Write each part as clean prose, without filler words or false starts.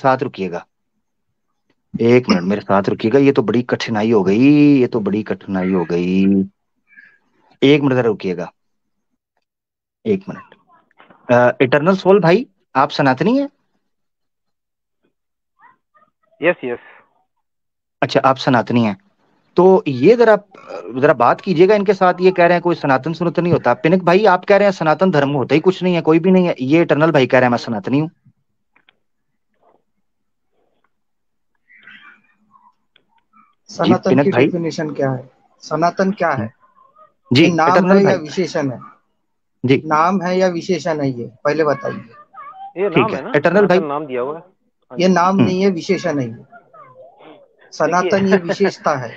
साथ रुकिएगा, एक मिनट मेरे साथ रुकिएगा, ये तो बड़ी कठिनाई हो गई, ये तो बड़ी कठिनाई हो गई। एक मिनट जरा रुकिएगा, एक मिनट। इटर्नल सोल भाई, आप सनातनी हैं? Yes yes. अच्छा, आप सनातनी हैं। तो ये जरा जरा बात कीजिएगा इनके साथ, ये कह रहे हैं कोई सनातन सुनतन नहीं होता। पिनक भाई आप कह रहे हैं सनातन धर्म होता ही कुछ नहीं है, कोई भी नहीं है। ये इटर्नल भाई कह रहे हैं मैं सनातनी हूँ। जी सनातन पिनक की भाई। डेफिनेशन क्या है? सनातन क्या है? जी ये नाम इटर्नल है या भाई। विशेषण है? जी नाम है या विशेषण है, ये पहले बताइए। ये ठीक नाम है है ना, इटर्नल भाई। सनातन नाम दिया हुआ है। हाँ ये जी। नाम हम्म। नहीं है, विशेषण है ये। देखिए सनातन ये विशेषता है।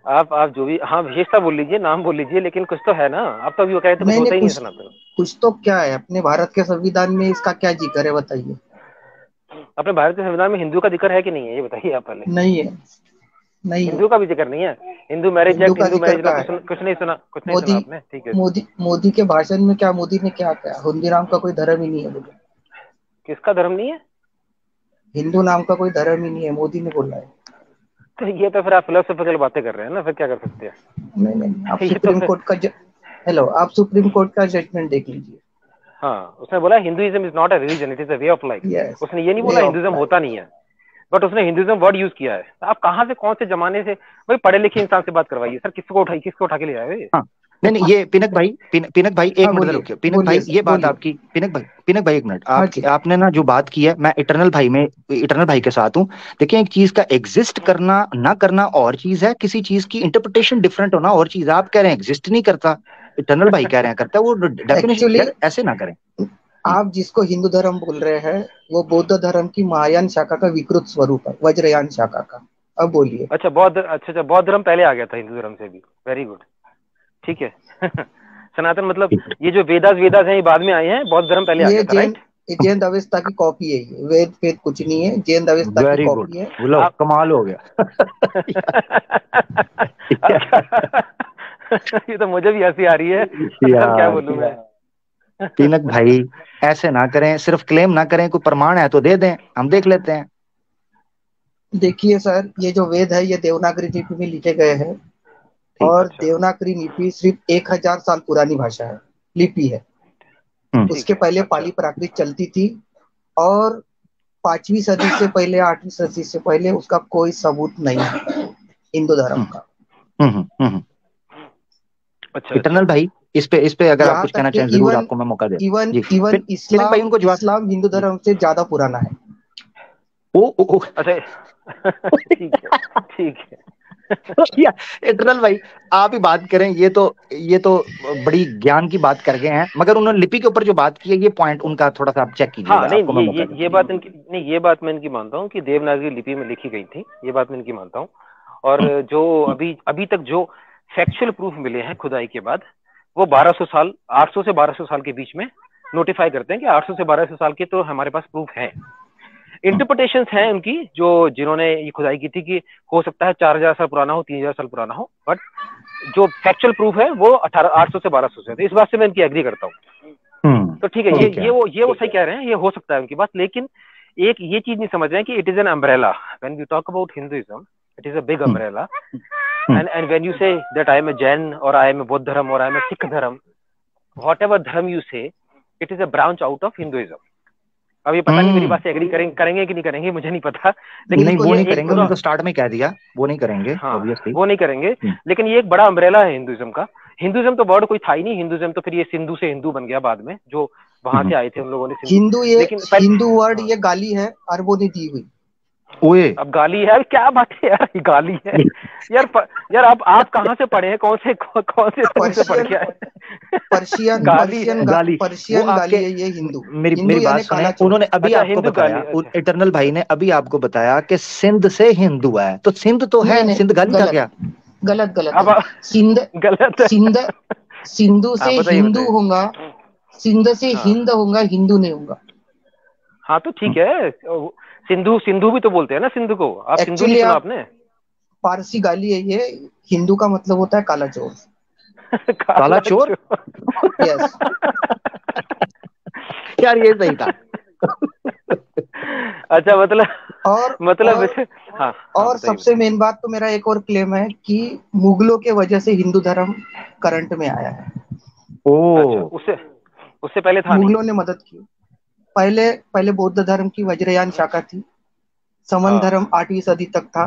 आप जो भी, हाँ विशेषता बोल लीजिए, नाम बोल लीजिए, लेकिन कुछ तो है ना। आप तो अभी वो कह रहे थे कुछ नहीं नहीं, होता ही नहीं है कुछ सनातन। कुछ तो क्या है? अपने भारत के संविधान में इसका क्या जिक्र है, बताइए। अपने भारत के संविधान में हिंदू का जिक्र है कि नहीं है, ये बताइए आप पहले। नहीं है, नहीं है। हिंदू का भी जिक्र नहीं है। हिंदू मैरिज हिंदू एक्ट, का हिंदू जिक्र मैरिज लॉ, क्या है? कुछ नहीं सुना, कुछ नहीं सुना मोदी आपने, ठीक है। मोदी के भाषण में क्या, मोदी ने क्या कहा? हिंदू नाम का कोई धर्म ही नहीं है बोले। किसका धर्म नहीं है? हिंदू नाम का कोई धर्म ही नहीं है, मोदी ने बोला है। तो ये तो फिर आप फिलोसफिकल बातें कर रहे हैं ना, फिर क्या कर सकते नहीं नहीं, आप हैं ये तो सुप्रीम फिर। कोर्ट का हेलो, आप सुप्रीम कोर्ट का जजमेंट देख लीजिए। हाँ, उसने बोला Hinduism is not a religion, it is a way of life. Yes, उसने ये नहीं वे बोला ऑफ हिंदुइज्म लाइफ। होता नहीं है, बट उसने हिंदुइज्म वर्ड यूज किया है। तो आप कहाँ से, कौन से जमाने से भाई पढ़े लिखे इंसान से बात करवाइए सर। किसको उठा के ले आए? हाँ नहीं नहीं, ये पिनक भाई, पिनक भाई एक हाँ मिनट जरा बोलिए, रुकिए। पिनक बोलिए भाई सर, ये बात बोलिए। आपकी, पिनक भाई एक मिनट, हाँ आपकी जी। आपने ना जो बात की है, मैं इटर्नल भाई में, इटर्नल भाई के साथ हूँ। देखिए एक चीज का एग्जिस्ट करना ना करना और चीज है, किसी चीज की इंटरप्रिटेशन डिफरेंट होना और चीज है। आप कह रहे हैं एग्जिस्ट नहीं करता, इटर्नल भाई कह रहे हैं करता है। वो डेफिनेशन एक्चुअली यार ऐसे ना करें जी। आप जिसको हिंदू धर्म बोल रहे हैं, वो बौद्ध धर्म की महायान शाखा का विकृत स्वरूप है, वज्रयान शाखा का। अब बोलिए। अच्छा बौद्ध, अच्छा बौद्ध धर्म पहले आ गया था हिंदू धर्म से भी। वेरी गुड, ठीक है सनातन मतलब ठीक है। ये जो वेदास वेदास हैं ये बाद में आए हैं, बौद्ध धर्म पहले आ ये गया था, राइट? जैन अवेस्ता की कॉपी है, ये वेद फेद कुछ नहीं है, जैन अवेस्ता की वेरी गुड, कॉपी है। बोलो आप कमाल हो गया अच्छा ये तो मुझे भी हंसी आ रही है अब क्या यार बोलूं मैं पिनक भाई ऐसे ना करें, सिर्फ क्लेम ना करें, कोई प्रमाण है तो दे दें, हम देख लेते हैं। देखिए सर, ये जो वेद है ये देवनागरी लिपि में लिखे गए हैं। ठीक। और अच्छा, देवनागरी लिपि सिर्फ 1000 साल पुरानी भाषा है, लिपि है। ठीक उसके है, पहले अच्छा। पाली प्राकृत चलती थी। और 5वीं सदी से पहले, 8वीं सदी से पहले उसका कोई सबूत नहीं है हिंदू धर्म हम्म का। हम्म। अच्छा अच्छा। इटर्नल भाई, इस पे अगर आप यहाँ कुछ तक कहना कि चाहें जरूर, इवन आपको मैं मौका दे। इवन जी इवन पिनक भाई इस्लाम उनको जवाब। इस्लाम हिंदू जी। धर्म से ज्यादा पुराना है। ओ अच्छा ठीक है, ठीक है इटर्नल भाई आप ही बात करें, ये तो बड़ी ज्ञान की बात कर गए हैं, मगर उन्होंने लिपि के ऊपर जो बात की है ये पॉइंट उनका थोड़ा सा आप चेक हाँ कीजिएगा, नहीं, आपको मैं मौका ये दूंगा। बात इनकी नहीं, ये बात मैं इनकी मानता हूँ कि देवनागरी लिपि में लिखी गई थी, ये बात मैं इनकी मानता हूँ। और जो अभी अभी तक जो फैक्चुअल प्रूफ मिले हैं खुदाई के बाद, वो 1200 साल, 800 से 1200 साल के बीच में नोटिफाई करते हैं कि 800 से 1200 साल के तो हमारे पास प्रूफ है। इंटरप्रिटेशंस हैं उनकी, जो जिन्होंने ये खुदाई की थी, कि हो सकता है 4000 साल पुराना हो, 3000 साल पुराना हो, बट जो फैक्चुअल प्रूफ है वो 800 से 1200 से। तो इस बात से मैं इनकी एग्री करता हूँ। तो ठीक है, ठीक है। ये वो सही कह रहे हैं, ये हो सकता है उनकी बात। लेकिन एक ये चीज नहीं समझ रहे हैं कि it is an umbrella. When we talk about Hinduism, it is a big hmm umbrella. Hmm and when you say that I am a Jain, और आई एम अ बौद्ध धर्म, और आई एम अ सिख धर्म, व्हाटएवर धर्म यू से, it is a branch out of Hinduism. अब ये पता नहीं मेरी हम्म। बात से एग्री करेंगे कि नहीं करेंगे, मुझे नहीं पता। लेकिन नहीं बिल्कुल वो ये नहीं एक करेंगे, पूरा, उन्होंने तो स्टार्ट में कह दिया वो नहीं करेंगे हाँ ऑब्वियसली। वो नहीं करेंगे। लेकिन ये एक बड़ा अम्ब्रेला है हिंदुइज्म का। हिंदुइज्म तो वर्ड कोई था ही नहीं, हिंदुइज्म तो फिर ये सिंधु से हिंदू बन गया बाद में, जो वहां से आए थे उन लोगों ने सिंधु। हिंदू, ये लेकिन पहले, हिंदू वर्ड हाँ, ये गाली है, अरबों ने दी हुई। ओए अब गाली है, क्या बात है यार, ये गाली है यार। यार आप कहाँ से पढ़े हैं, कौन से स्कूल से पढ़ पर्शियन के आए पर्शियन गाली है। पर्शियन गाली। वो पर्शियन आपके, गाली है ये, हिंदू। मेरी हिंदू मेरी बात यानी सुने, काला चोर। उन्होंने अभी अच्छा आपको हिंदू गाली, बताया, अच्छा इटर्नल भाई ने अभी आपको बताया कि सिंध से हिंदू है, तो सिंध तो है, नहीं नहीं, सिंध गाली का गलत क्या? गलत गलत अब है। सिंध गलत है। सिंध सिंधु हाँ से बताइए हिंदू बताइए। होगा, सिंध से हाँ हिंद होगा, हिंदू नहीं होगा। हाँ तो ठीक है, सिंधु सिंधु भी तो बोलते हैं ना सिंधु को। आप सिंधु नहीं एक्चुअली सुना आप, आपने? पारसी गाली है ये। हिंदू का मतलब होता है काला चोर। काला काला चोर चोर यस। यार ये सही था अच्छा मतलब और मतलब और हाँ हाँ और बताइए सबसे बताइए। मेन बात तो मेरा एक और क्लेम है कि मुगलों के वजह से हिंदू धर्म करंट में आया है। अच्छा ओ। उससे उससे पहले था नहीं। मुगलों ने मदद की। पहले पहले बौद्ध धर्म की वज्रयान शाखा थी। समन हाँ धर्म 8वीं सदी तक था।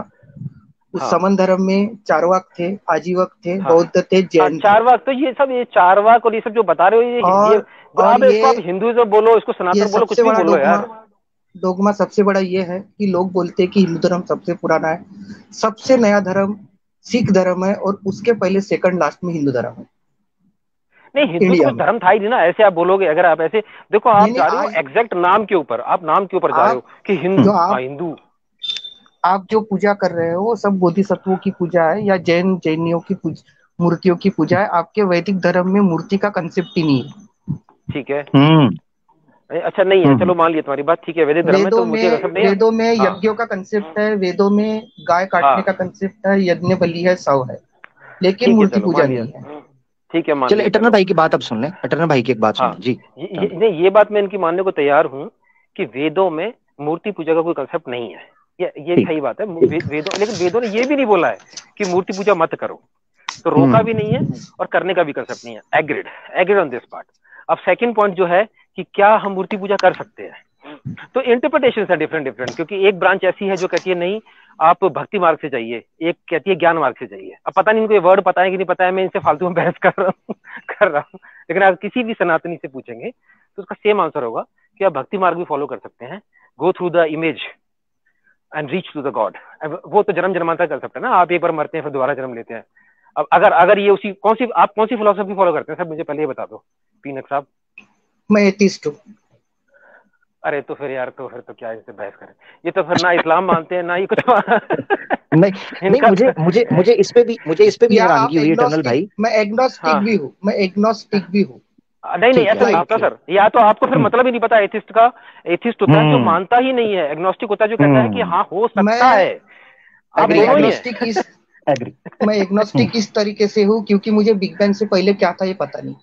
उस हाँ समन धर्म में चार्वाक थे, आजीवक थे, हाँ बौद्ध थे, हाँ जैन थे। चारवाक तो ये चारवाक और ये सब जो बता रहे हो ये और और आप इसको आप हिंदुइज्म बोलो, इसको ये सनातन बोलो, सबसे कुछ भी बड़ा बोलो डोगमा यार। डोगमा सबसे बड़ा ये है कि लोग बोलते हैं कि हिंदू धर्म सबसे पुराना है। सबसे नया धर्म सिख धर्म है और उसके पहले सेकंड लास्ट में हिंदू धर्म है नहीं हिंदू तो इंडिया कुछ में। धर्म था ही नहीं ना, ऐसे आप बोलोगे अगर आप ऐसे देखो, नहीं आप नहीं, जा रहे हो आज एग्जैक्ट नाम के ऊपर, आप नाम के ऊपर जा रहे हो आप कि हिंदू, जो हाँ आप हिंदू। आप जो पूजा कर रहे हो वो सब बोधिसत्वों की पूजा है या जैनियों की मूर्तियों की पूजा है। आपके वैदिक धर्म में मूर्ति का कंसेप्ट ही नहीं है। ठीक है। हम्म अच्छा नहीं है, हम्म चलो मान लिया तुम्हारी बात, ठीक है, वैदिक धर्म में तो मुझे सब नहीं है। वेदों में हाँ यज्ञों का कंसेप्ट है, वेदों में गाय काटने का हाँ कंसेप्ट है, यज्ञ बलि है, सब है, लेकिन ठीक है, मूर्ति चलो पूजा मान लिया, नहीं है। ठीक है मान चलो लिया, इटर्नल चलो। भाई की बात अब सुन ले, इटर्नल भाई की एक बात सुन हाँ ले जी। हाँ नहीं ये बात मैं इनकी मानने को तैयार हूँ कि वेदों में मूर्ति पूजा का कोई कंसेप्ट नहीं है, ये ठीक सही बात है। ठीक। वेदों, लेकिन वेदों ने ये भी नहीं बोला है कि मूर्ति पूजा मत करो, तो रोका हम्म भी नहीं है और करने का भी कंसेप्ट नहीं है। Agreed, agreed on this part. अब सेकंड पॉइंट जो है कि क्या हम मूर्ति पूजा कर सकते हैं, तो इंटरप्रिटेशन है डिफरेंट डिफरेंट, क्योंकि एक ब्रांच ऐसी है जो कहती है नहीं आप भक्ति मार्ग से जाइए, एक कहती है ज्ञान मार्ग से जाइए। अब पता नहीं इनको ये वर्ड पता है कि नहीं पता है, मैं इनसे फालतू में बहस कर रहा हूँ कर रहा हूँ, लेकिन आप किसी भी सनातनी से पूछेंगे तो उसका सेम आंसर होगा कि आप भक्ति मार्ग भी फॉलो कर सकते हैं, go through the image and reach to the god. वो तो जन्म जन्मांतर कर सकते हैं ना, आप एक बार मरते हैं फिर दोबारा जन्म लेते हैं। अब अगर अगर ये उसी आप कौन सी फिलोसफी फॉलो करते हैं सर, मुझे पहले ये बता दो पीनक साहब। मैं एथिस्ट हूँ। अरे तो फिर यार, तो फिर तो क्या इनसे बहस करें, ये तो फिर ना इस्लाम मानते हैं ना ही कुछ नहीं नहीं, इनका मुझे इस पे भी या हैरानगी आप हुई इटर्नल एग्नोस्टिक, भाई। मैं एग्नोस्टिक हाँ भी हूँ, मैं एग्नोस्टिक भी हूँ। नहीं नहीं ठीक है ऐसा नहीं लाइक, होता ओके। सर, या तो आपको फिर हम्म मतलब ही नहीं पता एथिस्ट का। एथिस्ट होता है जो हम्म मानता ही नहीं है, एग्नोस्टिक होता है जो कहता है कि हम्म हाँ हो सकता मैं है। आप एग्री मैं दोनों ही एग्री है एग्नोस्टिक इस एग्री। मैं एग्नोस्टिक इस तरीके से हूँ क्योंकि मुझे बिग बैंग से पहले क्या था ये पता नहीं।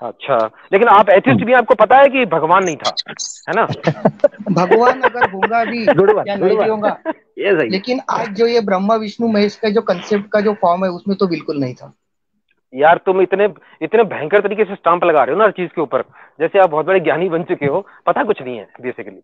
अच्छा लेकिन आप एथिस्ट भी, आपको पता है कि भगवान नहीं था, है ना भगवान अगर होगा भी या गुड नहीं भी वन। होगा, ये सही है। लेकिन आज जो ये ब्रह्मा विष्णु महेश का जो कंसेप्ट का जो फॉर्म है उसमें तो बिल्कुल नहीं था। यार तुम इतने इतने भयंकर तरीके से स्टाम्प लगा रहे हो ना हर चीज के ऊपर, जैसे आप बहुत बड़े ज्ञानी बन चुके हो, पता कुछ नहीं है बेसिकली,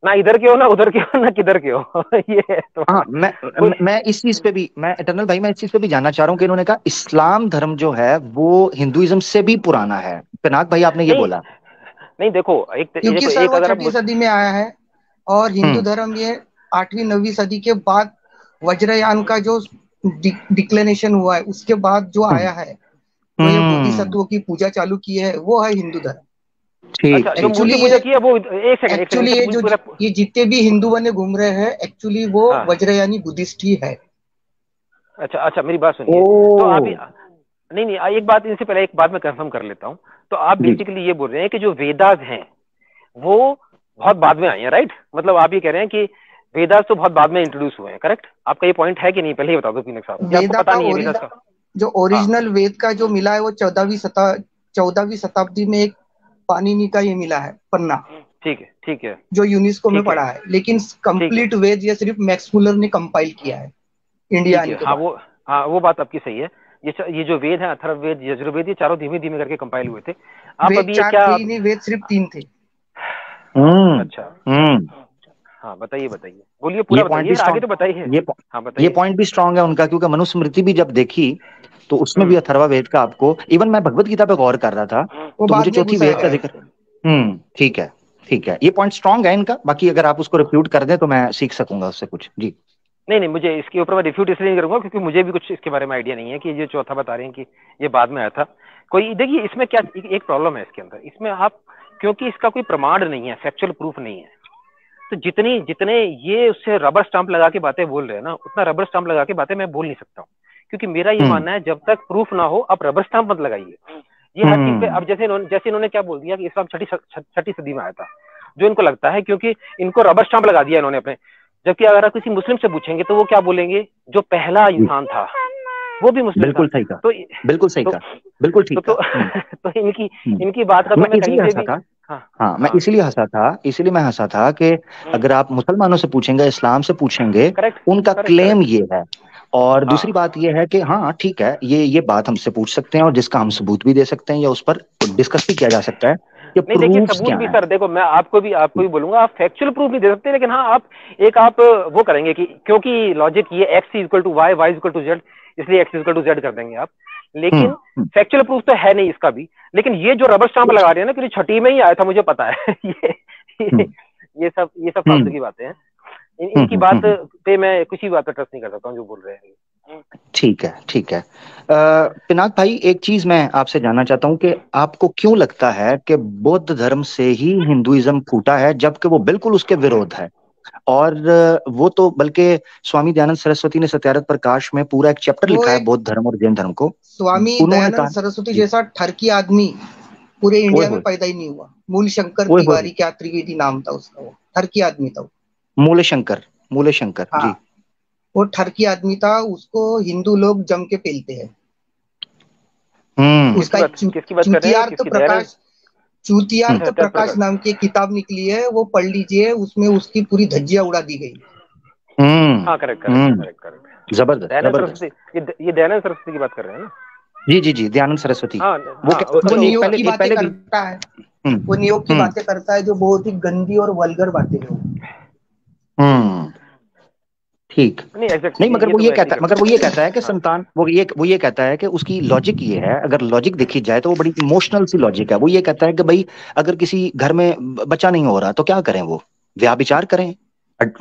ना इधर के हो ना उधर के हो ना किधर के हो ये है हाँ तुम्हारा मैं कोई। मैं इस चीज पे भी, मैं इटर्नल भाई मैं इस चीज पे भी जानना चाह रहा हूँ कि इन्होंने कहा इस्लाम धर्म जो है वो हिंदुइज्म से भी पुराना है। पिनाक भाई आपने ये नहीं बोला। नहीं देखो एक क्योंकि देखो सर एक वो अगर आप 6वीं सदी में आया है और हिंदू हम्म धर्म ये 8वीं 9वीं सदी के बाद वज्रयान का जो डिक्लेनेशन हुआ है उसके बाद जो हम्म आया है, जो ये हम्म, बोधिसत्वों की पूजा चालू की है वो है हिंदू धर्म। अच्छा ठीक जो ठीक मूर्ति एक्चुअली ठीक। पूजा ये की है वो, एक सेकंड एक्चुअली इनसे ये जो पूरा। ये जितने भी हिंदू बने घूम रहे हैं एक्चुअली वो हाँ वज्रयानी बुद्धिस्ट ही है। अच्छा अच्छा मेरी बात ओ सुनिए। तो आप नहीं नहीं एक बात, इनसे पहले एक बात मैं कंफर्म कर लेता हूँ। तो आप जी बेसिकली ये बोल रहे हैं कि जो वेदास हैं वो बहुत बाद में आई हैं, राइट? मतलब आप ये कह रहे हैं कि वेदास तो बहुत बाद में इंट्रोड्यूस हुए हैं, करेक्ट? आपका ये पॉइंट है कि नहीं, पहले ही बता दो पीनक साहब, या आपको वेदा पता का नहीं है वेदास का? जो हाँ ओरिजिनल वेद का जो मिला है वो 14वीं शताब्दी में एक पाणिनि का ये मिला है पन्ना, ठीक है ठीक है जो यूनेस्को में ठीक है पड़ा है, लेकिन ठीक है कंप्लीट वेद ये सिर्फ मैक्स मुलर ने कंपाइल किया है इंडिया ठीक आने है। के बाद। हाँ वो बात आपकी सही है। ये जो वेद है, अथर्ववेद, यजुर्वेद, ये चारों धीमे धीमे करके कंपाइल हुए थे। आप वेद अभी ये 4 क्या थे ही नहीं, वेद सिर्फ 3 थे। हम्म अच्छा हम्म हाँ बताइए बताइए, बोलिए ये पूरा पॉइंट बताइए भी यार, आगे स्ट्रॉन्ग, तो बताइए। ये हाँ ये बताइए। पॉइंट भी स्ट्रांग है उनका, क्योंकि मनुस्मृति भी जब देखी तो उसमें भी हम्म अथर्वा वेद का आपको, इवन मैं भगवत गीता पे गौर कर रहा था वो तो मुझे बाद में चौथी घुसाए वेद का गए। जिक्र। ठीक है ठीक है, ये पॉइंट स्ट्रांग है इनका, बाकी अगर आप उसको रिफ्यूट कर दें तो मैं सीख सकूंगा उससे कुछ जी। नहीं नहीं, मुझे इसके ऊपर मैं रिफ्यूट इसलिए नहीं करूंगा क्योंकि मुझे भी कुछ इसके बारे में आइडिया नहीं है कि ये चौथा बता रहे हैं कि ये बाद में आया था। कोई देखिए इसमें क्या एक प्रॉब्लम है इसके अंदर, इसमें आप, क्योंकि इसका कोई प्रमाण नहीं है, फैक्चुअल प्रूफ नहीं है, तो जितनी जितने ये उससे रबर स्टाम्प लगा के बातें बोल रहे हैं ना, उतना रबर स्टाम्प लगा के बातें मैं बोल नहीं सकता हूँ, क्योंकि मेरा ये हम्म मानना है जब तक प्रूफ ना हो आप रबर स्टाम्प मत लगाइए। ये हर चीज पे, हम्म अब जैसे इन्होंने क्या बोल दिया कि इस्लाम छठी सदी में आया था, जो इनको लगता है, क्योंकि इनको रबर स्टाम्प लगा दिया इन्होंने अपने। जबकि अगर आप किसी मुस्लिम से पूछेंगे तो वो क्या बोलेंगे, जो पहला जी इंसान था वो भी मुस्लिम था। बिल्कुल सही कहा, तो बिल्कुल सही तो कहा, बिल्कुल ठीक तो कहा। तो इनकी हम्म। इनकी बात का तो मैं मैं कहीं इसलिए से हंसा भी, था, हाँ, मैं हाँ, इसीलिए मैं हंसा था कि अगर आप मुसलमानों से पूछेंगे, इस्लाम से पूछेंगे, करेक्ट उनका करेक्ट क्लेम करेक्ट। ये है। और दूसरी हाँ, बात ये है कि हाँ ठीक है, ये बात हमसे पूछ सकते हैं और जिसका हम सबूत भी दे सकते हैं या उस पर डिस्कस भी किया जा सकता है कि नहीं देखिए प्रूफ्स सबूत क्या भी हैं। सर, देखो मैं आपको भी बोलूंगा, आप फैक्चुअल प्रूफ नहीं दे सकते, लेकिन हाँ आप आप वो करेंगे कि क्योंकि लॉजिक ये x equal to y, y equal to z, इसलिए एक्स इक्वल टू जेड कर देंगे आप, हम्म लेकिन हम्म फैक्चुअल प्रूफ तो है नहीं इसका भी। लेकिन ये जो रबर स्टाम्प लगा रहे हैं ना कि छठी में ही आया था मुझे पता है ये हम्म ये सब फालतू हम्म की बातें हैं। इनकी बात हम्म। पे मैं किसी बात पे ट्रस्ट नहीं कर सकता हूँ जो बोल रहे हैं। ठीक है, ठीक है। पिनाक भाई, एक चीज मैं आपसे जानना चाहता हूँ कि आपको क्यों लगता है कि बौद्ध धर्म से ही हिंदुइज्म फूटा है, जबकि वो बिल्कुल उसके विरोध है। और वो तो बल्कि स्वामी दयानंद सरस्वती ने सत्याग्रह प्रकाश में पूरा एक चैप्टर वो लिखा है एक बौद्ध धर्म और जैन धर्म को। स्वामी उन्होंने दयानंद कहा। सरस्वती जी। जैसा ठरकी आदमी पूरे ओए इंडिया में होए। पैदा ही नहीं हुआ। मूल शंकर ओए होए। तिवारी क्या त्रिवेदी नाम था उसका, वो ठरकी आदमी था वो। मूले शंकर, मूले शंकर हाँ, जी। वो ठरकी आदमी था, उसको हिंदू लोग जम के पेलते हैं। हम्म उसका एक किसकी बात कर रहे हैं, चूतियार्थ किसकी? दयानंद? प्रकाश, चूतियार्थ अच्छा, प्रकाश सत्याप्रकाश। नाम की एक किताब निकली है, वो पढ़ लीजिए, उसमें उसकी पूरी धज्जियां उड़ा दी गई। हम्म हाँ, करेक्ट करेक्ट हम्म। Correct correct. जबरदस्त, दयानंद जबरदस्त। सरस्वती, ये दयानंद सरस्वती की बात कर रहे हैं ना? जी जी जी, दयानंद सरस्वती। हाँ वो हाँ, वो वो एक नियोग पहले, की एक बातें पहले भी। करता है, हम्म वो नियोग की हम्म बातें करता है जो बहुत ही गंदी और वल्गर बातें हैं वो। हम्म। ठीक। नहीं एग्जैक्ट, नहीं, मगर ये वो तो ये मैं एग्री कहता है, करता मगर हूँ। वो ये कहता है कि हाँ, संतान, वो ये कहता है कि उसकी लॉजिक ये है, अगर लॉजिक देखी जाए तो वो बड़ी इमोशनल सी लॉजिक है। वो ये कहता है कि भाई, अगर किसी घर में बच्चा नहीं हो रहा तो क्या करें, वो व्याभिचार करें,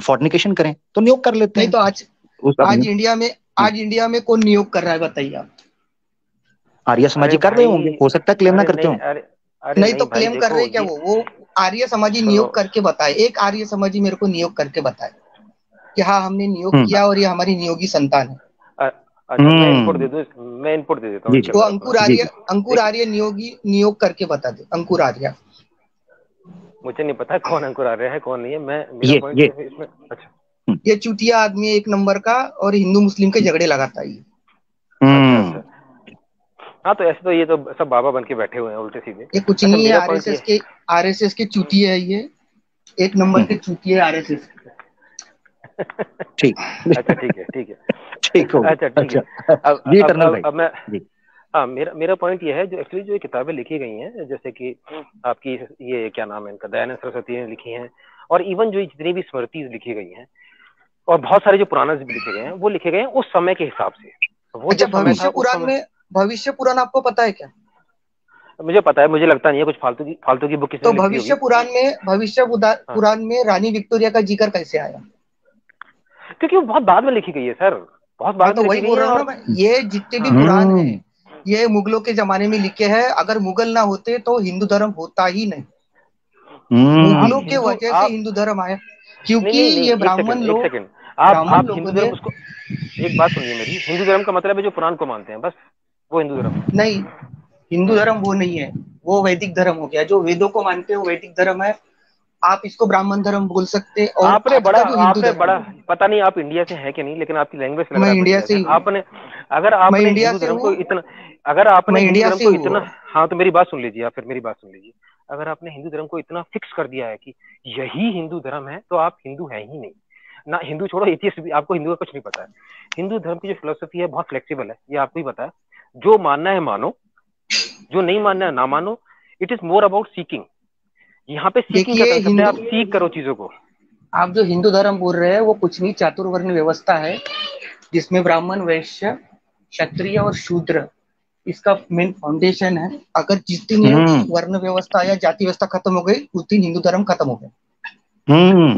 फॉर्निकेशन करें, तो नियोग कर लेते नहीं हैं। तो आज उस अब आज इंडिया में आज इंडिया में कौन नियोग कर रहा है बताइए आप। आर्य अरे समाजी कर रहे भाई, होंगे, हो सकता है क्लेम ना अरे करते नहीं, हो। अरे नहीं तो नहीं भाई, क्लेम कर रहे देखो क्या ये वो आर्य समाजी सुनो। नियोग करके बताए, एक आर्य समाजी मेरे को नियोग करके बताए कि हाँ हमने नियोग हम्म किया और ये हमारी नियोगी संतान है। अ- अच्छा, हम्म। मैं इनपुट दे देता हूँ जी इसके जी वो अंदर अपना। जी जी। अंकुर देखिए, आर्य नियोगी नियोग करके बता दे, अंकुर आर्य। मुझे नहीं पता कौन अंकुर आ रहा है कौन नहीं है, मैं मेरा पॉइंट ये सिर्फ इसमें। अच्छा हम्म ये चूतिया आदमी है एक नंबर का, और हिंदू मुस्लिम के झगड़े लगाता है ये। अच्छा हम्म अच्छा। हाँ तो ऐसे तो ये तो सब बाबा बन के बैठे हुए हैं उल्टे सीधे। ये कुछ अच्छा नहीं है, मेरा पॉइंट ये। आरएसएस के चूतिए है ये, एक नंबर के हम्म। चूतिए आरएसएस। ठीक। अच्छा ठीक है ठीक है। ठीक हो अच्छा गया। ठीक है। अच्छा। अब जी अब टर्नल अब, भाई। अब मैं, जी। हाँ मेरा मेरा पॉइंट ये है, जो एक्चुअली जो ये किताबें लिखी गई हैं, जैसे कि आपकी ये क्या नाम है इनका, दयानंद सरस्वती ने लिखी हैं, और इवन जो जितनी भी स्मृति लिखी गई हैं, और बहुत सारे जो पुराण भी लिखे गए हैं, वो लिखे गए हैं उस समय के हिसाब से। तो वो जो अच्छा, समय था उस समय, भविष्य पुराण आपको पता है क्या? मुझे पता है, मुझे लगता नहीं है कुछ फालतू की बुक किसी तो ने लिखी होगी। हाँ, पुराण में रानी विक्टोरिया का जिक्र कैसे आया? क्योंकि वो बहुत बाद में लिखी गई है सर, बहुत हाँ बाद तो में वही लिखी गई बोल है। रहा हूँ ना और मैं, ये जितने भी हाँ पुराण हैं हम्म ये मुगलों के जमाने में लिखे हैं। अगर मुगल ना होते तो हिंदू धर्म होता ही नहीं। आप मुगलों के हिंदू, वजह से आप हिंदू धर्म आया, नहीं क्योंकि नहीं ये नहीं, एक सेकंड एक सेकंड, ब्राह्मण आप लोगों हिंदू ने। धर्म उसको, एक बात सुनिए मेरी, हिंदू धर्म का मतलब है जो पुराण को मानते हैं, बस वो हिंदू धर्म है। नहीं, हिंदू धर्म वो नहीं है, वो वैदिक धर्म हो गया। जो वेदों को मानते हैं वो वैदिक धर्म है। आप इसको ब्राह्मण धर्म बोल सकते हैं, और आज का जो हिंदू आपने धर्म बड़ा, है। पता नहीं आप इंडिया से हैं कि नहीं, लेकिन आपकी लैंग्वेज से लग मैं रहा है आप इंडिया इंडिया से से ही हैं। हूँ। आपने, अगर मैं आपने इंडिया हिंदू से धर्म को हूँ। इतना, अगर आपने मैं हिंदू इंडिया धर्म से को हूँ। इतना, हाँ तो मेरी बात सुन लीजिए, आप फिर मेरी बात सुन लीजिए। अगर आपने हिंदू धर्म को इतना फिक्स कर दिया है कि यही हिंदू धर्म है, तो आप हिंदू है ही नहीं। ना हिंदू छोड़ो, एथियस्ट भी, आपको हिंदू का कुछ नहीं पता है। हिंदू धर्म की जो फिलोसफी है बहुत फ्लेक्सिबल है, ये आपको ही पता है। जो मानना है मानो, जो नहीं मानना है ना मानो। It is more about seeking. यहाँ पे सीकिंग का देखिए कंसेप्ट है, हिंदू, आप सीख करो चीजों को। आप जो हिंदू धर्म बोल रहे हैं वो कुछ नहीं, चातुर्वर्ण व्यवस्था है, जिसमें ब्राह्मण, वैश्य, क्षत्रिय और शूद्र इसका मेन फाउंडेशन है। अगर जिस दिन ये हम्म वर्ण व्यवस्था या जाति व्यवस्था खत्म हो गई, उस दिन हिंदू धर्म खत्म हो गया। हम्म।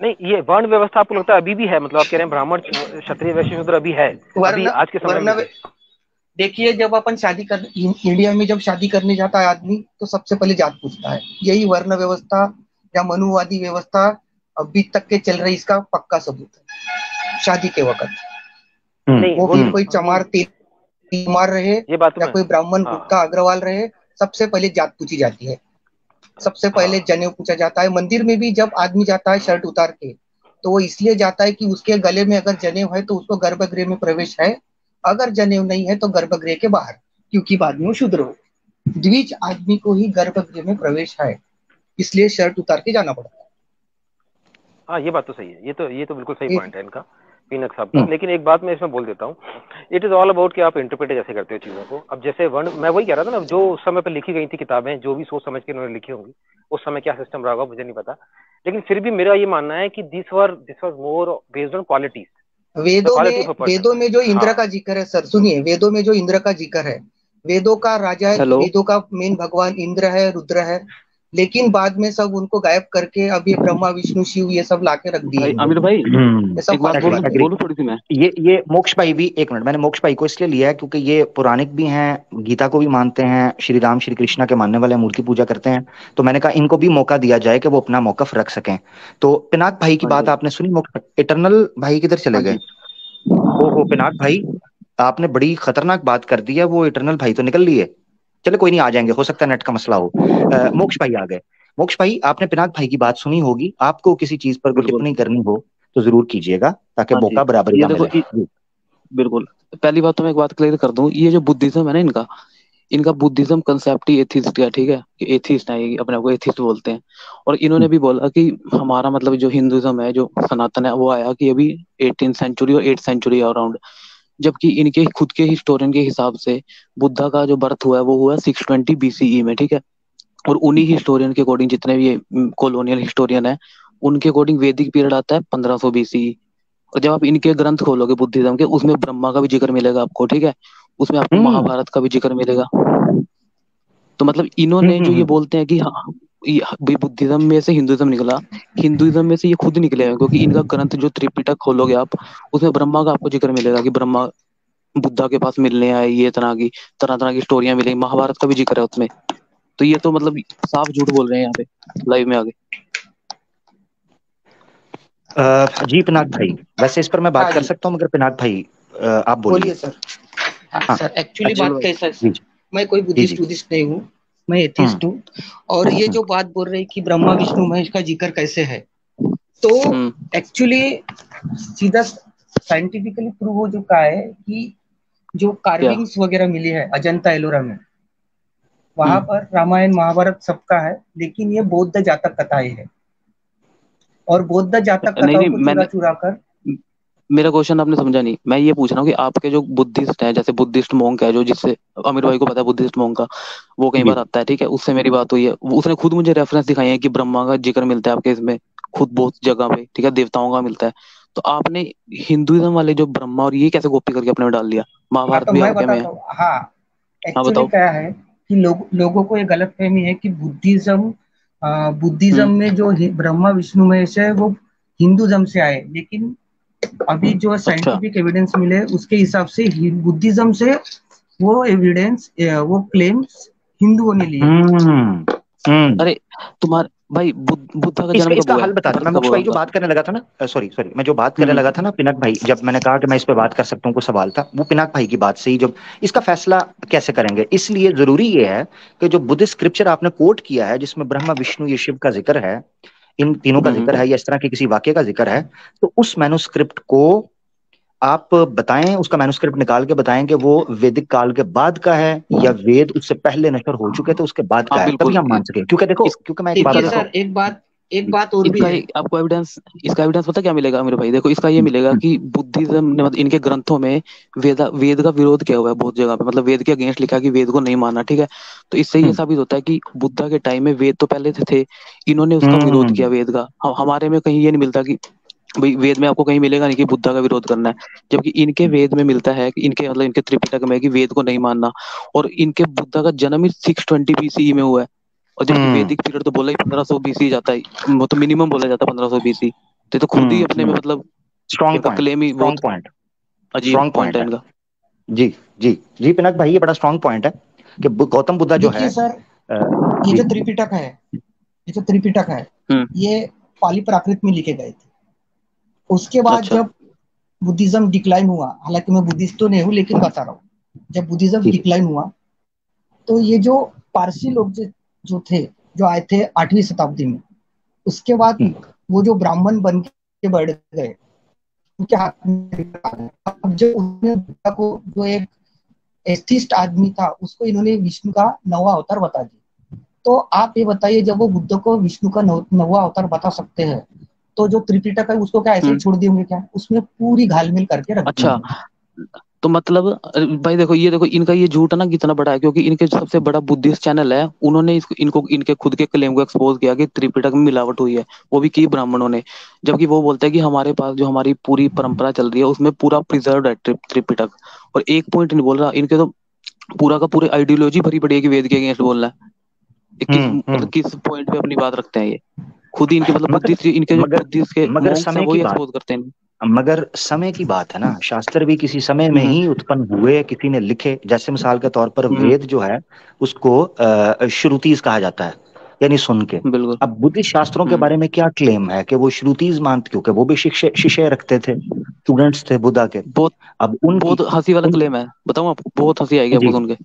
नहीं, ये वर्ण व्यवस्था आपको लगता है अभी भी है? मतलब आप कह रहे हैं ब्राह्मण क्षत्रिय वैश्य शूद्र अभी है, अभी वर्ण आज के समय में वर्ण भी? देखिए, जब अपन इंडिया में जब शादी करने जाता है आदमी, तो सबसे पहले जात पूछता है। यही वर्ण व्यवस्था या मनुवादी व्यवस्था अभी तक के चल रही, इसका पक्का सबूत है। शादी के वक्त नहीं वो वो फिर तो कोई नहीं, चमार तीमार रहे ये बात तो या मैं, कोई ब्राह्मण गुटका हाँ अग्रवाल रहे, सबसे पहले जात पूछी जाती है। सबसे पहले हाँ। जनेऊ पूछा जाता है। मंदिर में भी जब आदमी जाता है शर्ट उतार के, तो वो इसलिए जाता है कि उसके गले में अगर जनेऊ है तो उसको गर्भगृह में प्रवेश है, अगर जनेऊ नहीं है तो गर्भगृह के बाहर, क्योंकि बाद में वो शूद्र हो। द्विज आदमी को ही गर्भगृह में प्रवेश है, इसलिए शर्ट उतार के जाना पड़ता हाँ, ये बात तो सही है, ये तो बिल्कुल सही है। पॉइंट है इनका, पीनक साहब का। लेकिन एक बात मैं इसमें बोल देता हूँ, इट इज ऑल अबाउट कि आप इंटरप्रेट कैसे करते हो चीजों को। अब जैसे वर्ण, मैं वही कह रहा था ना, जो उस समय पर लिखी गई थी किताबें, जो भी सोच समझ के उन्होंने लिखी होंगी, उस समय क्या सिस्टम रहा होगा मुझे नहीं पता, लेकिन फिर भी मेरा ये मानना है कि this was more based on qualities, the quality of a person. वेदों में जो इंद्र हाँ का जिक्र है सर, सुनिए, वेदों में जो इंद्र का जिक्र है, वेदों का राजा है, हेलो। वेदों का मेन भगवान इंद्र है, रुद्र है, लेकिन बाद में सब उनको गायब करके अब ये ब्रह्मा विष्णु शिव ये सब लाके रख दिए भाई इन आमिर लोगों भाई, ने। ये सब एक बात फालतू बोलूं बातें हैं। एग्री। बोलूं थोड़ी सी मैं। ये मोक्ष भाई भी, एक मिनट, मैंने मोक्ष भाई को इसलिए लिया है क्योंकि ये पौराणिक भी हैं, गीता को भी मानते हैं, श्री राम श्री कृष्णा के मानने वाले हैं, मूर्ति पूजा करते हैं। तो मैंने कहा इनको भी मौका दिया जाए कि वो अपना मौकफ रख सकें। तो पिनाक भाई की हाँ बात जी। आपने सुनी, मोक्ष इटरनल भाई किधर चले हाँ गए? जी। ओहो पिनाक भाई, आपने बड़ी खतरनाक बात कर दी है, वो इटरनल भाई तो निकल लिए। चले कोई नहीं, आ जाएंगे, हो सकता है नेट का मसला हो। मोक्ष भाई आ गए। मोक्ष भाई, आपने पिनाक भाई की बात सुनी होगी, आपको किसी चीज पर कोई बिल्कुल। टिप्पणी करनी हो तो जरूर कीजिएगा, ताकि हाँ जी। मौका बराबरी ये का देखो मिले जी। बिल्कुल। पहली बात तो मैं एक बात क्लियर कर दूं, ये जो बुद्धिज्म है ना इनका, इनका बुद्धिज्म कंसेप्ट ही एथिस्ट है, ठीक है, कि एथिस्ट है, ये अपने आप को एथिस्ट बोलते हैं। और इन्होंने भी बोला कि हमारा मतलब जो हिंदुइज्म है, जो सनातन है, वो आया कि अभी 18th सेंचुरी और 8th सेंचुरी अराउंड। जबकि इनके खुद के हिस्टोरियन के हिसाब से बुद्धा का जो बर्थ हुआ है वो हुआ 620 बीसीई में, ठीक है। और उन्हीं हिस्टोरियन के अकॉर्डिंग, जितने भी कॉलोनियल हिस्टोरियन है, उनके अकॉर्डिंग वैदिक पीरियड आता है 1500 बीसीई। और जब आप इनके ग्रंथ खोलोगे बुद्धिज्म के, उसमें ब्रह्मा का भी जिक्र मिलेगा आपको, ठीक है, उसमें आपको हम्म महाभारत का भी जिक्र मिलेगा। तो मतलब हम्म इन्होंने हम्म जो ये हम्म। बोलते हैं कि हाँ, ये भाई बुद्धिज्म में से हिंदुइज्म निकला, हिंदुइज्म में से ये खुद निकले हैं, क्योंकि इनका ग्रंथ जो त्रिपिटक खोलोगे आप, उसमें ब्रह्मा का आपको जिक्र मिलेगा कि ब्रह्मा बुद्धा के पास मिलने आए, ये तरह तरह की स्टोरियां मिलेंगी, महाभारत का भी जिक्र है उसमें। तो ये तो मतलब साफ झूठ बोल रहे हैं यहाँ पे लाइव में आगे। जी पिनाक भाई, वैसे इस पर मैं बात हाँ कर जी, सकता हूँ, मगर पिनाक भाई आप बोलिए। बोलिए सर। हाँ हाँ। सर, एक्चुअली अच्छा। बोलो बात भाई। कैसा है जी सर, मैं कोई जी बुद्धिस्ट जी। बुद्धिस्ट नहीं हूँ, मैं हम्म एथिस्ट हूँ। और ये हम्म जो बात बोल रहे हैं कि ब्रह्मा विष्णु महेश का जिक्र कैसे है, तो हम्म। एक्चुअली सीधा साइंटिफिकली प्रूव हो चुका है कि जो क्या? कार्विंग्स वगैरह मिली है अजंता एलोरा में, वहां हम्म। पर रामायण महाभारत सबका है, लेकिन ये बौद्ध जातक कथाएं है। और बौद्ध जातक नहीं कथाओं नहीं, को चुरा मैंने चुरा कर, मेरा क्वेश्चन आपने समझा नहीं। मैं ये पूछ रहा हूँ कि आपके जो बुद्धिस्ट है, जैसे बुद्धिस्ट मोंक है, जो जिससे अमीर भाई को पता है बुद्धिस्ट मोंक का, वो कई जी। बार आता है, ठीक है, उससे मेरी बात हुई है, उसने खुद मुझे रेफरेंस दिखाई है कि ब्रह्मा का जिक्र मिलता है आपके इसमें, खुद बहुत जगह पे, ठीक है, देवताओं का मिलता है। तो आपने हिंदुइज्म वाले जो ब्रह्मा और ये कैसे कॉपी करके अपने में डाल दिया? हाँ महाभारत तो भी मैं आपके में है। बताता हूँ। हाँ, हाँ एक्चुअली बताओ। क्या है कि लोगों को ये गलत फहमी है कि बुद्धिज्म हम्म। में जो ब्रह्मा विष्णु महेश है वो हिंदुज्म से आए, लेकिन अभी जो अच्छा। साइंटिफिक एविडेंस मिले उसके हिसाब से बुद्धिज्म से वो क्लेम्स हिंदुओं ने लिए। हम्म हम्म। अरे तुम्हारे भाई बुद्धा का इसका जन्म कब इसका हुआ है? हल बता दें। मैं बर्थ कब मोक्ष हुआ भाई जो उनका? बात करने लगा था ना, सॉरी सॉरी, मैं जो बात करने हम्म। लगा था ना पिनाक भाई, जब मैंने कहा कि मैं इस पे बात कर सकता हूँ, कोई सवाल था, वो पिनाक भाई की बात से ही, जब इसका फैसला कैसे करेंगे, इसलिए जरूरी ये है कि जो बुद्धिस्ट स्क्रिप्चर आपने कोट किया है, जिसमें ब्रह्मा विष्णु ये शिव का जिक्र है, इन तीनों का जिक्र हम्म। है, या इस तरह के किसी वाक्य का जिक्र है, तो उस मैन्युस्क्रिप्ट को आप बताएं, उसका मैन्युस्क्रिप्ट निकाल के बताएं कि वो वैदिक काल के बाद का है, या वेद उससे पहले नश्वर हो चुके थे उसके बाद का हाँ है, तभी बिल्कुल। हम मान सके। क्योंकि देखो, इस क्योंकि मैं एक बात देखिए इसका बताऊं। देखो, सर, एक बात और भी इसका है। आपको एविडेंस, इसका एविडेंस पता क्या मिलेगा मेरे भाई? देखो, इसका ये हम्म, मिलेगा हम्म, कि बुद्धिज्म ने मतलब इनके ग्रंथों में वेद का विरोध किया हुआ है बहुत जगह पे, मतलब वेद के अगेंस्ट लिखा है कि वेद को नहीं मानना, ठीक है। तो इससे ये हम्म, साबित होता है कि बुद्धा के टाइम में वेद तो पहले से थे, इन्होंने उसका विरोध हम्म, किया वेद का। हमारे में कहीं ये नहीं मिलता कि भाई वेद में आपको कहीं मिलेगा नहीं कि बुद्धा का विरोध करना है, जबकि इनके वेद में मिलता है कि इनके मतलब इनके त्रिपिटक में है कि वेद को नहीं मानना। और इनके बुद्धा का जन्म ही 620 बीसीई में हुआ है। और जबकि हम्म, वैदिक पीरियड तो बोला ही 1500 बीसी जाता है, वो तो मिनिमम बोला जाता है 1500 बीसी। तो खुद ही अपने में मतलब स्ट्रॉन्ग इनका पॉइंट, क्लेम ही स्ट्रॉन्ग बहुत पॉइंट, अजीब स्ट्रॉन्ग पॉइंट पॉइंट है है। इनका। जी जी जी पिनाक भाई, ये बड़ा स्ट्रॉन्ग पॉइंट है कि गौतम बुद्धा जो है। देखिए सर, ये जी। जो त्रिपिटक है, ये जो त्रिपिटक है, हम्म। ये पाली प्राकृत में लिखे गए थे। उसके बाद अच्छा। जब बुद्धिज्म डिक्लाइन हुआ, हालांकि मैं बुद्धिस्ट तो नहीं हूँ लेकिन बता रहा हूँ, जब बुद्धिज्म जी। डिक्लाइन हुआ तो ये जो पारसी लोग जो थे, जो आए थे 8वीं शताब्दी में, उसके बाद हम्म, वो जो ब्राह्मण बन के बढ़ गए, उनके हाथ में अब जब उन्होंने बुद्धा को जो एथिस्ट आदमी था उसको इन्होंने विष्णु का नवा अवतार बता दिया। तो आप ये बताइए, जब वो बुद्ध को विष्णु का नवा अवतार बता सकते हैं, तो जो त्रिपिटक है उसको क्या ऐसे ही छोड़ देंगे क्या? उसमें पूरी घालमेल करके रख अच्छा, देंगे। तो मतलब भाई देखो, ये देखो इनका ये झूठ है ना कितना बड़ा है, क्योंकि इनके सबसे बड़ा बुद्धिस्ट चैनल है, उन्होंने इनको इनके खुद के क्लेम को एक्सपोज किया कि त्रिपिटक में मिलावट हुई है, वो भी की ब्राह्मणों ने। जबकि वो बोलते हैं कि हमारे पास जो हमारी पूरी परंपरा चल रही है उसमें पूरा प्रिजर्व है त्रिपिटक। और एक पॉइंट नहीं बोल रहा, इनके तो पूरा का पूरी आइडियोलॉजी भरी पड़ी है कि वेद के अगेंस्ट बोलना है। ये किस मतलब किस पॉइंट पे अपनी बात रखते हैं ये खुद ही, इनके मतलब मगर बुद्धिस्ट, इनके जो मगर बुद्धिस्ट के मगर मॉन्क्स हैं समय की वही बात एक्सपोज करते हैं। मगर समय की बात है ना, शास्त्र भी किसी समय में ही उत्पन्न हुए, किसी ने लिखे। जैसे मिसाल के तौर पर हम्म, वेद जो है उसको श्रुतिज कहा जाता है, यानी सुन के। बिल्कुल। अब बुद्धिस्ट शास्त्रों के हम्म, बारे में क्या क्लेम है कि वो श्रुतिज मानते, क्योंकि वो भी शिष्य शिष्य रखते थे, स्टूडेंट्स थे बुद्धा के। बहुत अब उनकी बहुत हंसी वाला उन क्लेम है, बताऊं आपको, बहुत हंसी आएगी जी आपको सुन के।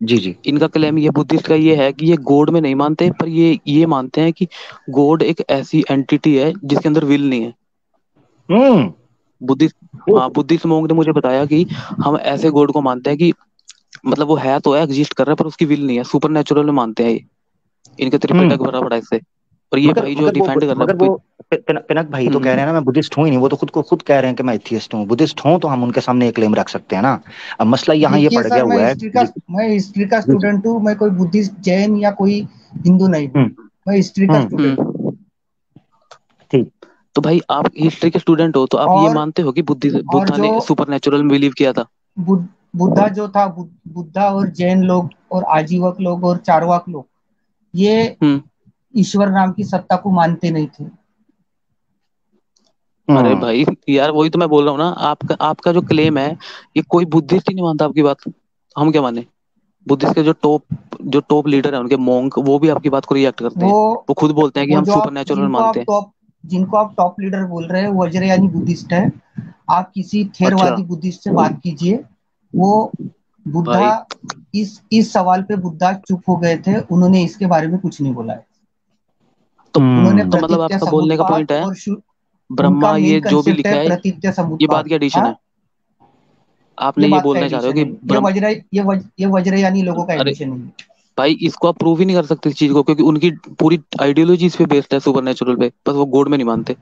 जी जी। इनका क्लेम ये बुद्धिस्ट का ये है कि ये गॉड में नहीं मानते, पर ये मानते हैं कि गॉड एक ऐसी एंटिटी है जिसके अंदर विल नहीं है। हम्म। बुद्धिस्ट, हाँ, बुद्धिस्ट मोंग ने मुझे बताया कि हम ऐसे गॉड को मानते हैं कि मतलब वो है तो है, एग्जिस्ट कर रहा है, पर उसकी विल नहीं है, सुपर नेचुरल में मानते हैं ये। इनके हम्म। त्रिपिटक भरा पड़ा है इससे। और ये मगर भाई जो मगर वो डिफेंड कर रहा मगर है वो पिनक भाई तो कह रहे हैं ना मैं बुद्धिस्ट हूं ही नहीं। वो तो खुद कह रहे हैं कि मैं एथियस्ट हूँ। बुद्धिस्ट हूं तो हम उनके सामने ये क्लेम रख सकते हैं ना। अब मसला यहाँ ये देखिए पड़ गया सर, हुआ है जी मैं हिस्ट्री का जी जी। स्टूडेंट हूँ। मैं कोई बुद्धिस्ट, जैन या कोई हिंदू नहीं हूँ। हम्म मैं हिस्ट्री का हम्म। स्टूडेंट हूँ। ठीक। तो भाई आप हिस्ट्री के स्टूडेंट हो तो आप ये और मानते हो कि और बुद्धा जो ने सुपर नेचुरल में बिलीव किया था? बुद्धा जो था, बुद्धा और जैन लोग और आजीवक लोग और चारवाक लोग, ये हम्म। ईश्वर नाम की सत्ता को मानते नहीं थे। अरे हम्म भाई यार, वही तो मैं बोल रहा हूँ ना, आपका आपका जो क्लेम है ये कोई बुद्धिस्ट ही नहीं मानता आपकी बात। हम क्या माने? बुद्धिस्ट के जो टॉप लीडर है उनके मोंक, वो भी आपकी बात को रिएक्ट करते वो हैं। वो खुद बोलते हैं कि वो हम जो सुपर आप नेचुरल मानते हैं। जिनको आप टॉप लीडर बोल रहे हैं, वज्रयानी बुद्धिस्ट है। आप किसी अच्छा थेरवादी बुद्धिस्ट से बात कीजिए। वो बुद्धा, भाई, इस सवाल पे बुद्धा चुप हो गए थे। उन्होंने इसके बारे में कुछ नहीं बोला है। तो उन्होंने हम्म। तो मतलब प्रतीत्य आपका बोलने का समुद्पात पॉइंट है और उनका ब्रह्मा मेन ये जो भी कंसेप्ट लिखा है है प्रतीत्य ये बात समुद्पात। की एडिशन हाँ, है? आपने ये ये बात का बोलना चाह रहे हो एडिशन कि है। ब्रह्म, ये वज्रयानी लोगों का अरे एडिशन है। भाई इसको आप प्रूव ही नहीं कर सकते इस चीज को, क्योंकि उनकी पूरी आइडियोलॉजी इस पे बेस्ड है, सुपर नेचुरल पे, बस वो गॉड में नहीं मानते।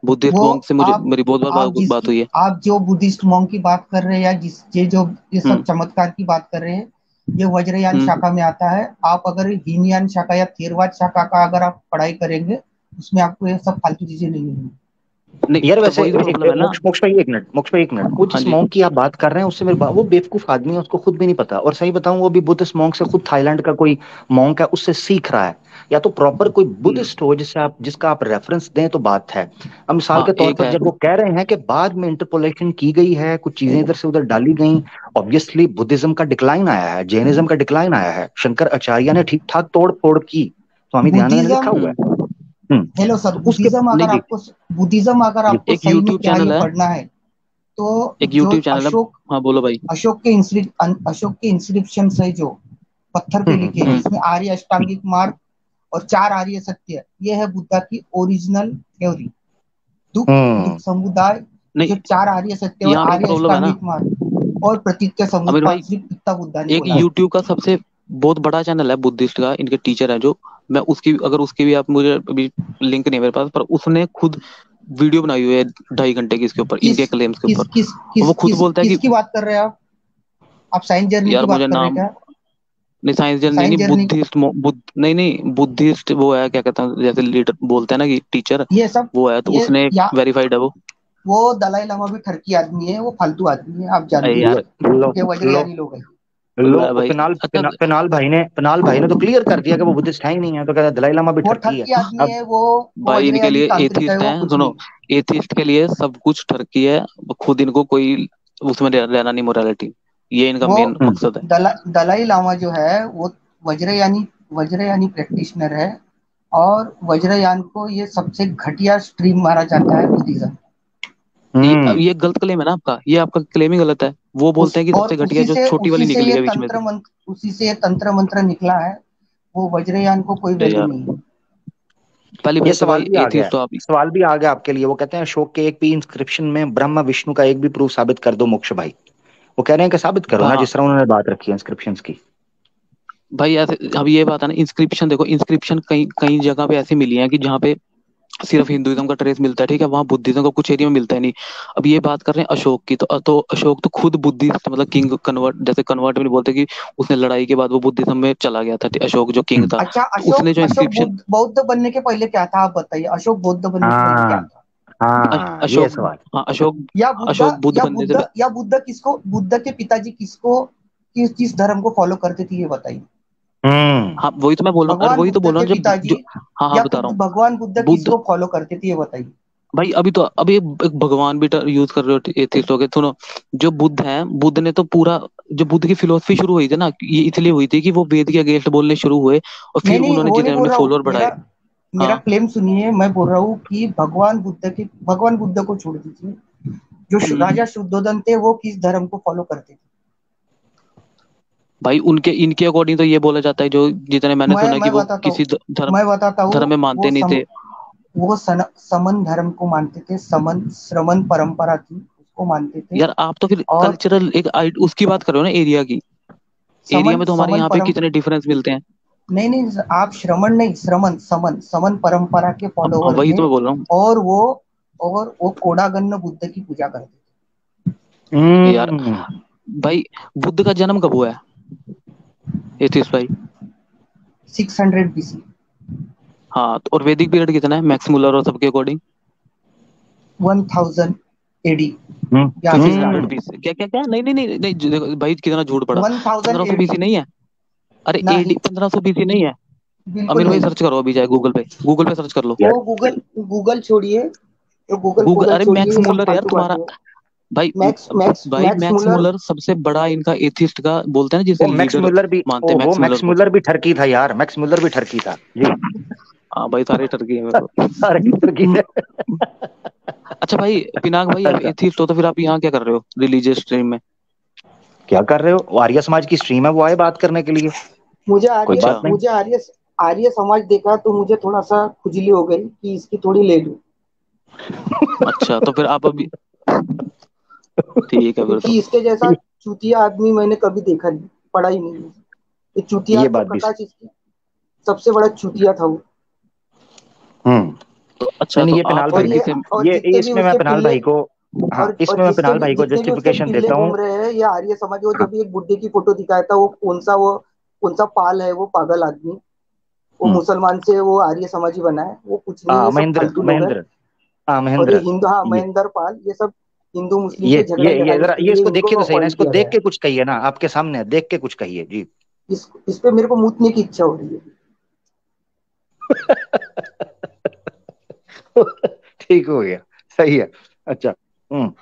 बुद्धिस्ट वो मॉन्क से मुझे आप मेरी बहुत बार बात हुई है। आप जो बुद्धिस्ट मॉन्क की बात कर रहे हैं, या ये जो ये सब हम्म चमत्कार की बात कर रहे हैं, ये वज्रयान हम्म। शाखा में आता है। आप अगर हीनयान शाखा या थेरवाद शाखा का अगर आप पढ़ाई करेंगे, उसमें आपको ये सब फालतू चीजें नहीं मिलेंगी। नहीं यार तो वैसे वही तो प्रॉब्लम है ना। मोक्ष मोक्ष भाई एक मिनट, मोक्ष भाई एक मिनट। वो हाँ जिस जी। मॉन्क की आप बात कर रहे हैं उससे मेरे वो बेवकूफ आदमी है, उसको खुद भी नहीं पता। और सही बताऊं, वो भी बुद्धिस्ट मॉन्क से, खुद थाईलैंड का कोई मॉन्क है, उससे सीख रहा है। या तो प्रॉपर कोई हम्म, बुद्धिस्ट हो जिसका आप रेफरेंस दें तो बात है। अब मिसाल हाँ के तौर एक पर है। जब वो कह रहे हैं कि बाद में इंटरपोलेशन की गई है, कुछ चीजें इधर से उधर डाली गई, ऑब्वियसली बुद्धिज्म का डिक्लाइन आया है, जैनिज्म का डिक्लाइन आया है, शंकर आचार्य ने ठीक ठाक तोड़ फोड़ की, स्वामी दयानंद ने लिखा बुद्धिज्म, हुआ है। हेलो सर, तो उसके नहीं जी बुद्धिज्म अगर जी आपको एक सही में यूट्यूब क्या ये चैनल है, पढ़ना है, तो एक जो यूट्यूब चैनल है। हाँ बोलो भाई। अशोक के इंस्क्रिप्शन है, जो पत्थर पे लिखे हैं, हम्म। जिसमें आर्य अष्टांगिक मार्ग और 4 आर्य सत्य, ये है बुद्धा की ओरिजिनल थ्योरी। दुख दुख हम्म। समुदाय, नहीं, जो 4 आर्य सत्य और यहाँ पे आर्य प्रॉब्लम है ना अष्टांगिक मार्ग और प्रतीत्य अमीर समुद्पाद, भाई, सिर्फ इतना बुद्धा ने एक बोला है। यूट्यूब का सबसे बहुत बड़ा चैनल है बुद्धिस्ट का, इनके टीचर है जो, मैं उसकी अगर उसकी भी आप मुझे अभी लिंक नहीं है मेरे पास, पर उसने खुद वीडियो बनाई हुई है 2.5 घंटे की इसके ऊपर, किस इनके क्लेम्स के किस ऊपर। किस और किस वो खुद किस बोलता है कि किसकी बात कर रहे हैं आप साइंस जर्नी यार की मुझे बात कर रहे हैं नाम क्या? नहीं, साइंस जर्नी नहीं, साइंस जर्नी, बुद्धिस्ट नहीं नहीं, बुद्धिस्ट वो है, क्या कहते हैं, जैसे लीडर बोलते हैं ना कि टीचर, ये सब, वो है तो ये उसने या वेरीफाइड है वो। वो दलाई लामा भी ठरकी आदमी है, वो फालतू आदमी है, आप अरे जानते यार, हैं। लो ये लो वज्रयानी लोग हैं। लो लो भाई, अच्छा। पिनाल भाई ने तो क्लियर कर दिया कि वो बुद्धिस्ट है ही नहीं है, तो कहता दलाई लामा भी वो ठरकी है। ठरकी आदमी अब है, वो भाई इनके वज्रयानी लिए तांत्रिक है, एथिस्ट वो हैं, कुछ सुनो, नहीं। एथिस्ट के लिए सब कुछ ठरकी है, खुद इनको कोई उसमें रहना नहीं, मोरालिटी, ये इनका वो मेन मकसद है। दलाई लामा जो है, वो वज्रयानी वज्रयानी प्रैक्टिशनर है। और वज्रयान को ये सबसे घटिया स्ट्रीम माना जाता है बुद्धिज्म। हम्म। ये गलत क्लेम है ना आपका, ये आपका क्लेम ही गलत है। वो बोलते हैं कि और सबसे घटिया जो छोटी वाली निकली है बीच में से। उसी से ये तंत्र मंत्र निकला है। वो वज्रयान को कोई अरे वैल्यू यार, नहीं है। पहली ये बात तो सवाल भाई भी आ गया, एथिस्ट तो आप। सवाल भी आ गया आपके लिए। वो कहते हैं अशोक के एक भी इंस्क्रिप्शन में ब्रह्मा विष्णु का एक भी प्रूफ साबित कर दो मोक्ष भाई। वो कह रहे हैं कि साबित करो ना, हाँ जिस तरह उन्होंने बात रखी है इंस्क्रिप्शंस की। भाई ऐसे, अब ये बात है ना, इंस्क्रिप्शन देखो, इंस्क्रिप्शन कई कई जगह पे ऐसी मिली है कि जहाँ पे सिर्फ हिंदुइज्म का ट्रेस मिलता है, ठीक है, वहाँ बुद्धिज्म का कुछ एरिया में मिलता है नहीं। अब ये बात कर रहे हैं अशोक की, तो अशोक तो खुद बुद्धिस्ट, मतलब किंग कन्वर्ट, जैसे कन्वर्ट में बोलते हैं कि उसने लड़ाई के बाद वो बुद्धिज्म में चला गया था, अशोक जो किंग हम्म। था। अच्छा, तो उसने जो अशोक इंस्क्रिप्शन, बौद्ध बनने के पहले क्या था, आप बताइए। अशोक बौद्ध बनने के पहले क्या हाँ था? हाँ, ये अशोक, सवाल। हाँ अशोक, या बुद्ध अशोक बुद्ध या बनने से बुद्ध या बुद्ध किसको, बुद्ध के पिताजी किसको, किस धर्म को फॉलो करते थे, ये बताइए। हम्म। हाँ वही तो मैं बोल रहा हूँ, अरे भगवान वही तो बुद्ध बोल रहा के हूँ, जब पिताजी जो, हाँ हाँ या बता फिर रहा हूँ। भगवान बुद्ध बुद्ध, किसको फॉलो करते थे, ये बताइए। भाई अभी तो, अभी एक भगवान भी यूज कर रहे हो एथिस्ट हो गए, सुनो। जो बुद्ध है, बुद्ध ने तो पूरा, जो बुद्ध की फिलोसफी शुरू हुई थी ना, ये इसलिए हुई थी कि वो वेद के अगेंस्ट बोलने शुरू हुए, और नहीं फिर नहीं, उन्होंने वो नहीं जितने बोल अपने रहा हूँ, फॉलोअर बढ़ाए। मेरा मेरा हाँ। क्लेम सुनिए। मैं बोल रहा हूँ कि भगवान बुद्ध को छोड़ दीजिए, जो हम्म। राजा शुद्धोधन थे वो किस धर्म को फॉलो करते थे? भाई उनके, इनके अकॉर्डिंग तो ये बोला जाता है, जो जितने मैंने मैं सुना है कि मैं वो बताता हूँ किसी धर्म, मैं बताता हूँ। धर्म में वो मानते नहीं थे। समन धर्म को मानते थे, समन श्रमण परंपरा थी उसको मानते थे। यार आप तो फिर और कल्चरल एक उसकी बात कर रहे हो ना, एरिया की। एरिया समन में तो हमारे समन यहाँ पे परम कितने डिफरेंस मिलते हैं। नहीं नहीं, आप श्रमण नहीं, श्रमण समन समन परंपरा के अब फॉलोवर वही थे। तो मैं बोल रहा हूँ और वो कोडागन्न बुद्ध की पूजा करते यार। हम्म। भाई बुद्ध का जन्म कब हुआ है एथिस भाई? थे। 600 BC। हाँ तो और वैदिक पीरियड कितना है मैक्स मुलर और सबके अकॉर्डिंग? 1000 AD हम्म। या तो फिर सिक्स ज्यादा। हंड्रेड बीसी, क्या क्या क्या, नहीं नहीं नहीं नहीं, देखो भाई कितना झूठ पड़ा। 1000 पंद्रह सौ AD बीसी नहीं है? अरे एडी नहीं, 1500 बीसी नहीं है? बिल्कुल अमीर भाई नहीं। सर्च करो अभी, जाए गूगल पे, गूगल पे सर्च कर लो। वो गूगल गूगल छोड़िए, तो गूगल गूगल, गूगल अरे छोड़िए, मैक्स ये सब मुलर यार फालतू तुम्हारा, बातें हैं। भाई मैक्स मैक्स भाई मैक्स मैक्स मुलर। मुलर सबसे बड़ा इनका एथिस्ट का बोलते हैं ना, जिसे वो मैक्स लीडर मुलर भी, मानते हैं ओहो, मैक्स मुलर मैक्स को। मुलर भी ठरकी था यार, मैक्स मुलर भी ठरकी था जी। हाँ भाई सारे टर्की है मेरे को। सारे की ठरकी थे। अच्छा भाई पिनाक भाई, आप अच्छा, एथिस्ट हो तो फिर आप यहाँ क्या कर रहे हो रिलीजियस स्ट्रीम में? क्या कर रहे हो? वो आर्य समाज की स्ट्रीम है, वो आए बात करने के लिए, कोई अच्छा। बात नहीं। मुझे आर्य समाज देखा तो मुझे थोड़ा सा खुजली हो गई कि इसकी थोड़ी ले लूं। अच्छा तो फिर आप अभी, ठीक है फिर तो। क्योंकि इसके जैसा चूतिया आदमी मैंने कभी देखा नहीं, पढ़ा ही नहीं। ये चूतिया ये तो बात भी प्रकाश इसकी सबसे बड़ा चूतिया था वो। हम्म। तो नहीं अच्छा नहीं, तो ये पेनाल आप भाई फिर और भी, ये किसे, और ये जितने भी इसमें मैं उसके पेनाल पिल्ले भाई को, हाँ और इसमें मैं पेनाल भाई को जितने भी उसके जस्टिफिकेशन पिल्ले देता हूँ। घूम रहे हैं, ये आर्य समाज। वो जब भी एक बुड्ढे की फोटो दिखाया था, वो कौन सा पाल है वो पागल आदमी, वो हम्म। मुसलमान से वो आर्य समाजी बना है, वो कुछ नहीं, ये सब महेंद्र फालतू लोग हैं। महेंद्र, हाँ और ये महेंद्र। हिंदू, हाँ, ये महेंद्र पाल, ये सब हिंदू मुस्लिम ये के झगड़े लड़ाने जरा के ये लिए इसको इनको देखिए तो सही ना, अपॉइंट इसको किया देख गया के है। कुछ कहिए ना, आपके सामने है, देख के कुछ कहिए जी। इस पे मेरे को मूतने की इच्छा हो रही है। ठीक हो गया, सही है। अच्छा। हम्म।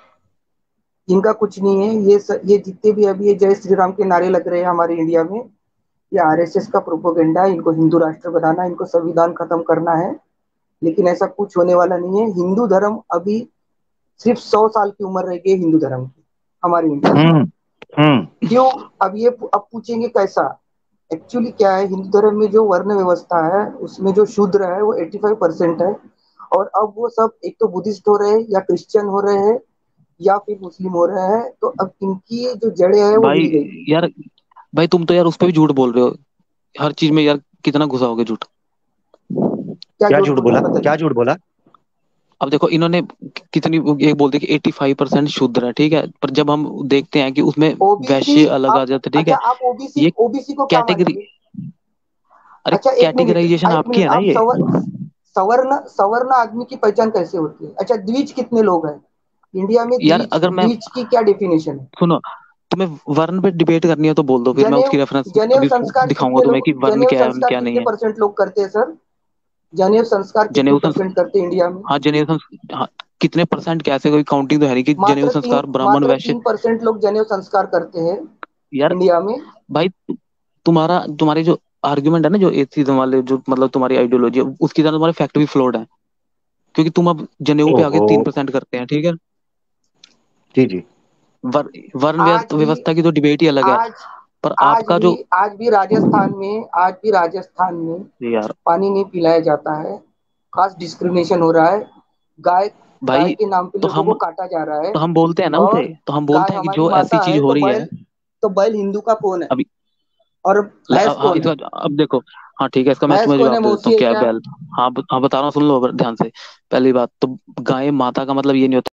इनका कुछ नहीं है। ये जितने भी अभी ये जय श्री राम के नारे लग रहे हैं हमारे इंडिया में, ये आरएसएस का प्रोपोगेंडा है। इनको हिंदू राष्ट्र बनाना, इनको संविधान खत्म करना है। लेकिन ऐसा कुछ होने वाला नहीं है। हिंदू धर्म अभी सिर्फ 100 साल की उम्र रह गई है हिंदू धर्म की हमारे इंडिया में। हम्म। हम्म। क्यों? अब पूछेंगे कैसा। एक्चुअली क्या है, हिंदू धर्म में जो वर्ण व्यवस्था है उसमें जो शूद्र है वो 85% है। और अब वो सब एक तो बुद्धिस्ट हो रहे हैं या क्रिश्चियन हो रहे हैं या फिर मुस्लिम हो रहे हैं। तो अब इनकी जो जड़ें हैं वो भाई हिल गई। यार, भाई तुम तो यार उस पर भी झूठ बोल रहे हो हर चीज में यार, कितना घुसाओगे झूठ। क्या क्या झूठ झूठ बोला बोला, क्या बताइए। झूठ बोला? अब देखो इन्होंने कितनी, एक बोलते कि 85% शूद्र है, ठीक है, पर जब हम देखते हैं कि उसमें ओबीसी, वैश्य अलग आ आप जाते हैं, ठीक अच्छा, है। आप ओबीसी ये ओबीसी को क्या कैटेगरी, मानेंगे? अरे अच्छा, कैटेगराइजेशन एक आपकी मिनट, है ना आप ये। सवर्ण सवर्ण आदमी की पहचान कैसे होती है? अच्छा, द्विज कितने लोग हैं इंडिया में? यार अगर मैं, द्विज की क्या डेफिनेशन है? सुनो, तुम्हें वर्ण पे डिबेट करनी है तो बोल दो, फिर मैं उसकी रेफरेंस अभी दिखाऊंगा तुम्हें कि वर्ण क्या है जनेऊ संस्कार क्या नहीं कितने है। परसेंट लोग करते हैं सर? जनेऊ संस्कार कितने जनेऊ परसेंट करते हैं इंडिया में? हाँ जनेऊ हाँ, कितने परसेंट, कैसे, कोई काउंटिंग तो है नहीं कि जनेऊ संस्कार ब्राह्मण मात्र वैश्य। 3% लोग जनेऊ संस्कार करते हैं यार इंडिया में। भाई, तुम्हारी जो आर्गुमेंट है ना, जो एथिज्म वाले, जो मतलब तुम्हारी आइडियोलॉजी है, उसकी तरह तुम्हारे फैक्ट भी फ्लॉड है। क्योंकि तुम अब जनेऊ पे आगे ओहो। 3% करते हैं, ठीक है। जी जी। वर्ण आज भी व्यवस्था की तो डिबेट ही अलग है। आज पर आपका जो, आज भी राजस्थान में यार पानी नहीं पिलाया जाता है। खास डिस्क्रिमिनेशन हो रहा है। गाय गाय भाई के नाम पे तो लोगों को काटा जा रहा है। तो हम बोलते हैं ना और उसे, तो हम गाय बोलते हैं कि हमारी जो ऐसी माता चीज है हो रही है तो बैल हिंदू का कौन है? अभी। और भैंस हाँ कौन है? इसका अब देखो, हाँ ठीक है, इसका मैं भैंस तुम्हें कौन है? जवाब दे देता मौसी हूँ है क्या है क्या? बैल। हाँ हाँ बता रहा हूँ, सुन लो ध्यान से। पहली बात तो गाय माता का मतलब ये नहीं होता